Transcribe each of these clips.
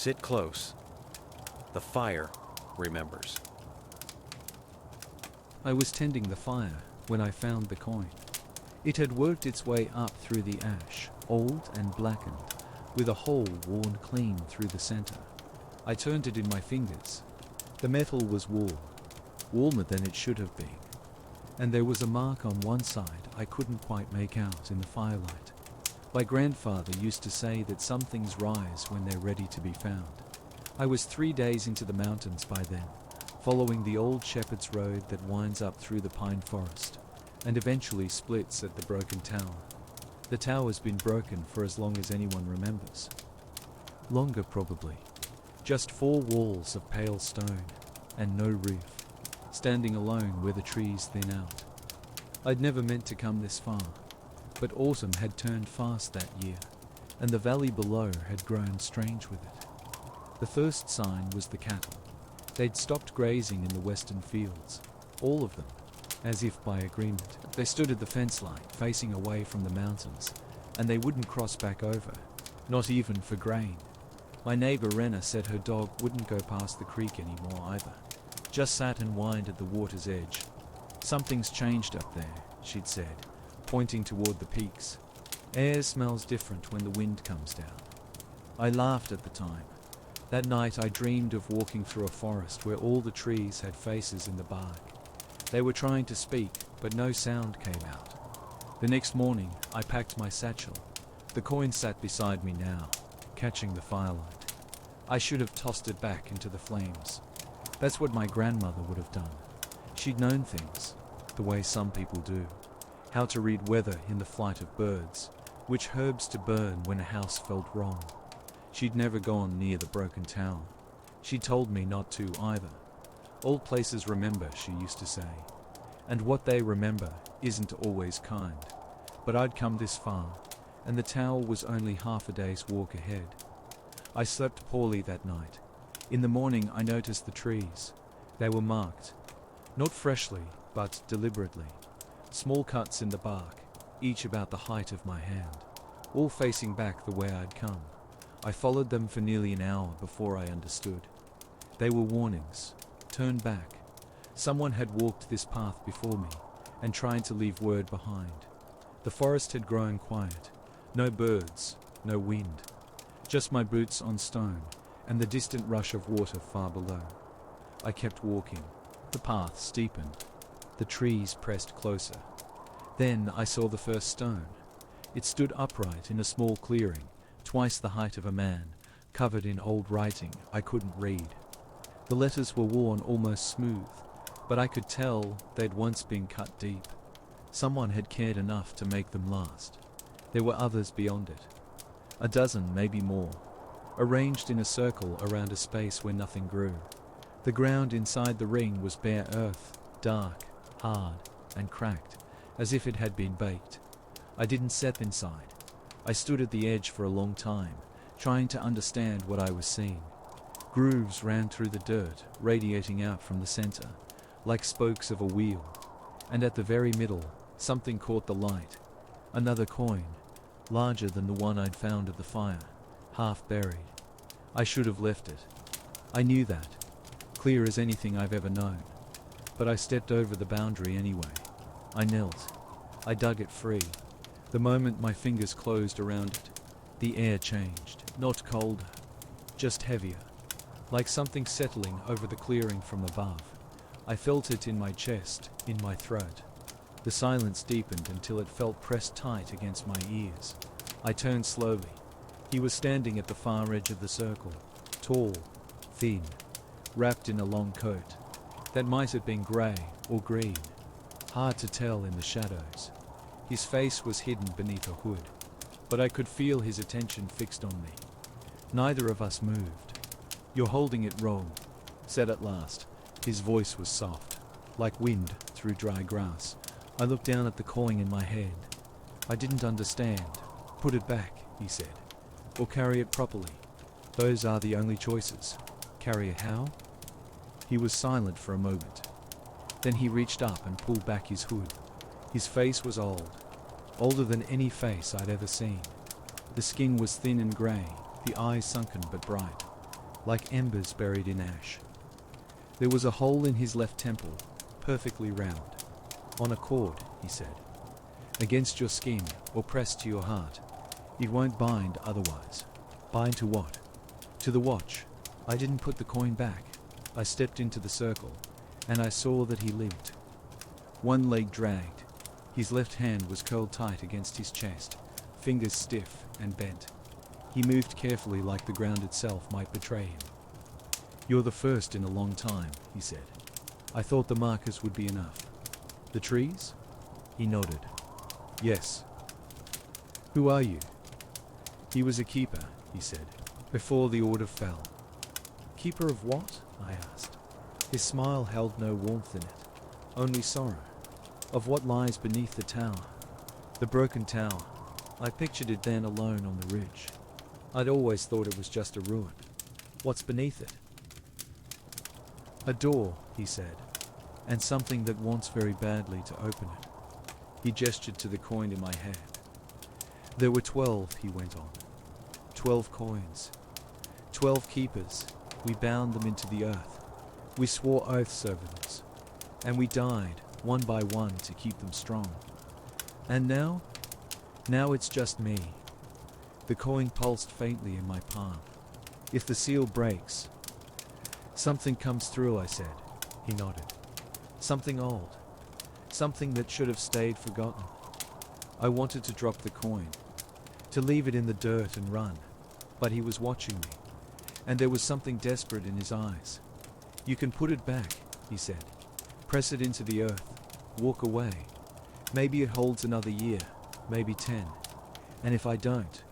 Sit close. The fire remembers. I was tending the fire when I found the coin. It had worked its way up through the ash, old and blackened, with a hole worn clean through the center. I turned it in my fingers. The metal was warm, warmer than it should have been, and there was a mark on one side I couldn't quite make out in the firelight. My grandfather used to say that some things rise when they're ready to be found. I was 3 days into the mountains by then, following the old shepherd's road that winds up through the pine forest, and eventually splits at the broken tower. The tower's been broken for as long as anyone remembers. Longer probably. Just 4 walls of pale stone, and no roof, standing alone where the trees thin out. I'd never meant to come this far, but autumn had turned fast that year, and the valley below had grown strange with it. The first sign was the cattle. They'd stopped grazing in the western fields, all of them, as if by agreement. They stood at the fence line, facing away from the mountains, and they wouldn't cross back over, not even for grain. My neighbor Rena said her dog wouldn't go past the creek anymore either, just sat and whined at the water's edge. Something's changed up there, she'd said, pointing toward the peaks. Air smells different when the wind comes down. I laughed at the time. That night I dreamed of walking through a forest where all the trees had faces in the bark. They were trying to speak, but no sound came out. The next morning I packed my satchel. The coin sat beside me now, catching the firelight. I should have tossed it back into the flames. That's what my grandmother would have done. She'd known things, the way some people do. How to read weather in the flight of birds, which herbs to burn when a house felt wrong. She'd never gone near the broken tower. She told me not to either. Old places remember, she used to say, and what they remember isn't always kind. But I'd come this far, and the tower was only half a day's walk ahead. I slept poorly that night. In the morning I noticed the trees. They were marked, not freshly, but deliberately. Small cuts in the bark, each about the height of my hand, all facing back the way I'd come. I followed them for nearly an hour before I understood. They were warnings. Turn back. Someone had walked this path before me and tried to leave word behind. The forest had grown quiet. No birds, no wind. Just my boots on stone and the distant rush of water far below. I kept walking. The path steepened. The trees pressed closer. Then I saw the first stone. It stood upright in a small clearing, twice the height of a man, covered in old writing I couldn't read. The letters were worn almost smooth, but I could tell they'd once been cut deep. Someone had cared enough to make them last. There were others beyond it. A dozen, maybe more, arranged in a circle around a space where nothing grew. The ground inside the ring was bare earth, dark, hard, and cracked, as if it had been baked. I didn't step inside. I stood at the edge for a long time, trying to understand what I was seeing. Grooves ran through the dirt, radiating out from the center, like spokes of a wheel. And at the very middle, something caught the light. Another coin, larger than the one I'd found at the fire, half buried. I should have left it. I knew that, clear as anything I've ever known. But I stepped over the boundary anyway. I knelt. I dug it free. The moment my fingers closed around it, the air changed. Not colder, just heavier, like something settling over the clearing from above. I felt it in my chest, in my throat. The silence deepened until it felt pressed tight against my ears. I turned slowly. He was standing at the far edge of the circle, tall, thin, wrapped in a long coat that might have been grey or green, hard to tell in the shadows. His face was hidden beneath a hood, but I could feel his attention fixed on me. Neither of us moved. "You're holding it wrong," said at last. His voice was soft, like wind through dry grass. I looked down at the coin in my hand. I didn't understand. "Put it back," he said, "or carry it properly. Those are the only choices. Carry it how?" He was silent for a moment. Then he reached up and pulled back his hood. His face was old, older than any face I'd ever seen. The skin was thin and grey, the eyes sunken but bright. like embers buried in ash. There was a hole in his left temple, perfectly round. On a cord, he said. Against your skin, or pressed to your heart. It won't bind otherwise. Bind to what? To the watch. I didn't put the coin back. I stepped into the circle, and I saw that he limped. One leg dragged. His left hand was curled tight against his chest, fingers stiff and bent. He moved carefully like the ground itself might betray him. You're the first in a long time, he said. I thought the markers would be enough. The trees? He nodded. Yes. Who are you? He was a keeper, he said, before the order fell. Keeper of what? I asked. His smile held no warmth in it, only sorrow. Of what lies beneath the tower? The broken tower. I pictured it then alone on the ridge. I'd always thought it was just a ruin. What's beneath it? A door, he said, and something that wants very badly to open it. He gestured to the coin in my hand. There were 12, he went on. 12 coins. 12 keepers. We bound them into the earth. We swore oaths over them. And we died, one by one, to keep them strong. And now? Now it's just me. The coin pulsed faintly in my palm. If the seal breaks... Something comes through, I said. He nodded. Something old. Something that should have stayed forgotten. I wanted to drop the coin, to leave it in the dirt and run, but he was watching me, and there was something desperate in his eyes. You can put it back, he said. Press it into the earth. Walk away. Maybe it holds another year, maybe 10. And if I don't,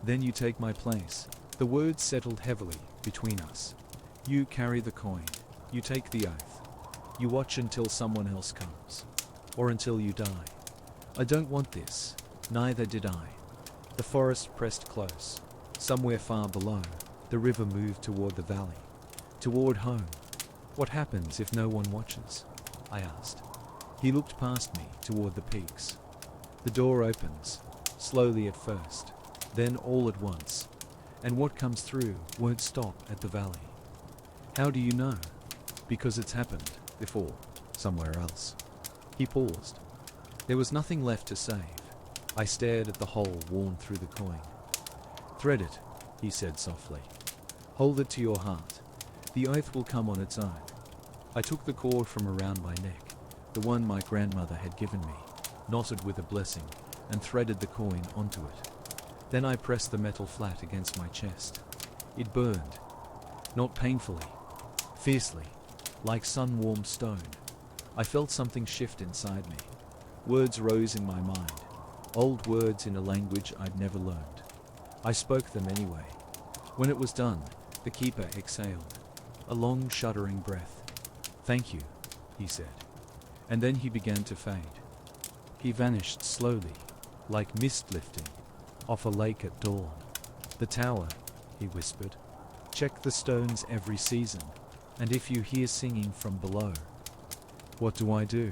then you take my place. The words settled heavily between us. You carry the coin. You take the oath. You watch until someone else comes, or until you die. I don't want this. Neither did I. The forest pressed close. Somewhere far below, the river moved toward the valley, toward home. What happens if no one watches? I asked. He looked past me toward the peaks. The door opens, slowly at first, then all at once, and what comes through won't stop at the valley. How do you know? Because it's happened before, somewhere else. He paused. There was nothing left to save. I stared at the hole worn through the coin. Thread it, he said softly. Hold it to your heart. The oath will come on its own. I took the cord from around my neck, the one my grandmother had given me, knotted with a blessing, and threaded the coin onto it. Then I pressed the metal flat against my chest. It burned, not painfully, fiercely, like sun-warmed stone. I felt something shift inside me. Words rose in my mind, old words in a language I'd never learned. I spoke them anyway. When it was done, the keeper exhaled, a long shuddering breath. Thank you, he said, and then he began to fade. He vanished slowly, like mist lifting, off a lake at dawn. The tower, he whispered. Check the stones every season, and if you hear singing from below. What do I do?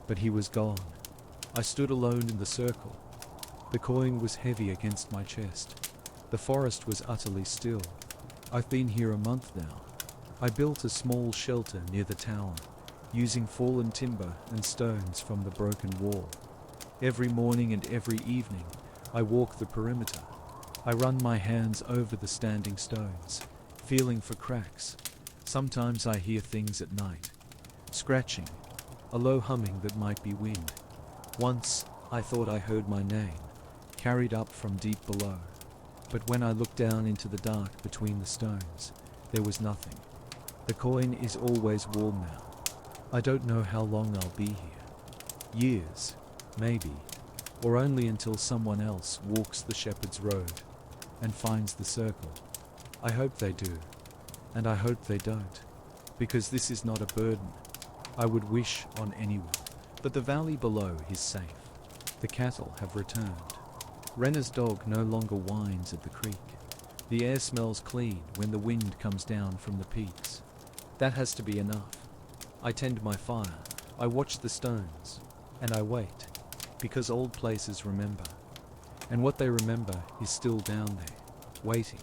But he was gone. I stood alone in the circle. The coin was heavy against my chest. The forest was utterly still. I've been here a month now. I built a small shelter near the tower, using fallen timber and stones from the broken wall. Every morning and every evening, I walk the perimeter. I run my hands over the standing stones, feeling for cracks. Sometimes I hear things at night. Scratching, a low humming that might be wind. Once, I thought I heard my name, carried up from deep below. But when I looked down into the dark between the stones, there was nothing. The coin is always warm now. I don't know how long I'll be here. Years, maybe, or only until someone else walks the shepherd's road and finds the circle. I hope they do, and I hope they don't, because this is not a burden I would wish on anyone. But the valley below is safe. The cattle have returned. Renner's dog no longer whines at the creek. The air smells clean when the wind comes down from the peaks. That has to be enough. I tend my fire, I watch the stones, and I wait, because old places remember. And what they remember is still down there, waiting.